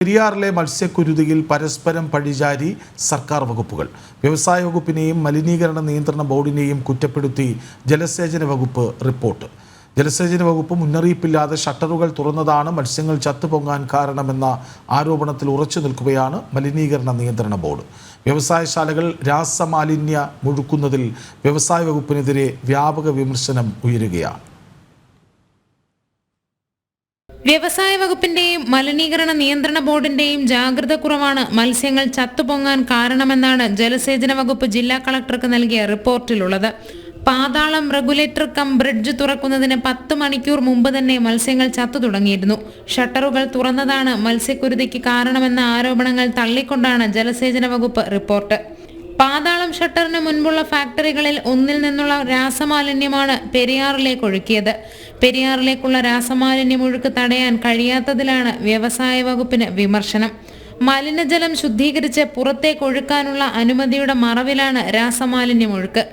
പെരിയാറിലെ മത്സ്യക്കുരുതിയിൽ പരസ്പരം പഴിചാരി സർക്കാർ വകുപ്പുകൾ. വ്യവസായ വകുപ്പിനെയും മലിനീകരണ നിയന്ത്രണ ബോർഡിനെയും കുറ്റപ്പെടുത്തി ജലസേചന വകുപ്പ് റിപ്പോർട്ട്. ജലസേചന വകുപ്പ് മുന്നറിയിപ്പില്ലാതെ ഷട്ടറുകൾ തുറന്നതാണ് മത്സ്യങ്ങൾ ചത്തുപൊങ്ങാൻ കാരണമെന്ന ആരോപണത്തിൽ ഉറച്ചു നിൽക്കുകയാണ് മലിനീകരണ നിയന്ത്രണ ബോർഡ്. വ്യവസായശാലകൾ രാസമാലിന്യ മുഴുക്കുന്നതിൽ വ്യവസായ വകുപ്പിനെതിരെ വ്യാപക വിമർശനം ഉയരുകയാണ്. വ്യവസായ വകുപ്പിന്റെയും മലിനീകരണ നിയന്ത്രണ ബോർഡിന്റെയും ജാഗ്രത കുറവാണ് മത്സ്യങ്ങൾ ചത്തുപൊങ്ങാൻ കാരണമെന്നാണ് ജലസേചന വകുപ്പ് ജില്ലാ കളക്ടർക്ക് നൽകിയ റിപ്പോർട്ടിലുള്ളത്. പാതാളം റെഗുലേറ്റർ കം ബ്രിഡ്ജ് തുറക്കുന്നതിന് 10 മണിക്കൂർ മുമ്പ് തന്നെ മത്സ്യങ്ങൾ ചത്തു തുടങ്ങിയിരുന്നു. ഷട്ടറുകൾ തുറന്നതാണ് മത്സ്യക്കുരുതിക്ക് കാരണമെന്ന ആരോപണങ്ങൾ തള്ളിക്കൊണ്ടാണ് ജലസേചന വകുപ്പ് റിപ്പോർട്ട്. പാതാളം ഷട്ടറിന് മുൻപുള്ള ഫാക്ടറികളിൽ ഒന്നിൽ നിന്നുള്ള രാസമാലിന്യമാണ് പെരിയാറിലേക്ക് ഒഴുക്കിയത്. പെരിയാറിലേക്കുള്ള രാസമാലിന്യമൊഴുക്ക് തടയാൻ കഴിയാത്തതിലാണ് വ്യവസായ വകുപ്പിന് വിമർശനം. മലിനജലം ശുദ്ധീകരിച്ച് പുറത്തേക്ക് ഒഴുക്കാനുള്ള അനുമതിയുടെ മറവിലാണ് രാസമാലിന്യമൊഴുക്ക്.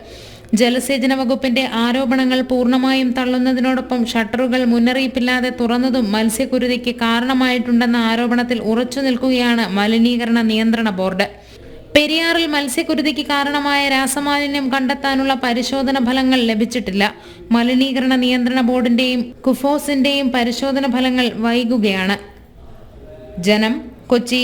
ജലസേചന വകുപ്പിന്റെ ആരോപണങ്ങൾ പൂർണ്ണമായും തള്ളുന്നതിനോടൊപ്പം ഷട്ടറുകൾ മുന്നറിയിപ്പില്ലാതെ തുറന്നതും മത്സ്യക്കുരുതിക്ക് കാരണമായിട്ടുണ്ടെന്ന ആരോപണത്തിൽ ഉറച്ചു നിൽക്കുകയാണ് മലിനീകരണ നിയന്ത്രണ ബോർഡ്. പെരിയാറിൽ മത്സ്യക്കുരുതിക്ക് കാരണമായ രാസമാലിന്യം കണ്ടെത്താനുള്ള പരിശോധന ഫലങ്ങൾ ലഭിച്ചിട്ടില്ല. മലിനീകരണ നിയന്ത്രണ ബോർഡിന്റെയും കുഫോസിന്റെയും പരിശോധന ഫലങ്ങൾ വൈകുകയാണ്. ജനം, കൊച്ചി.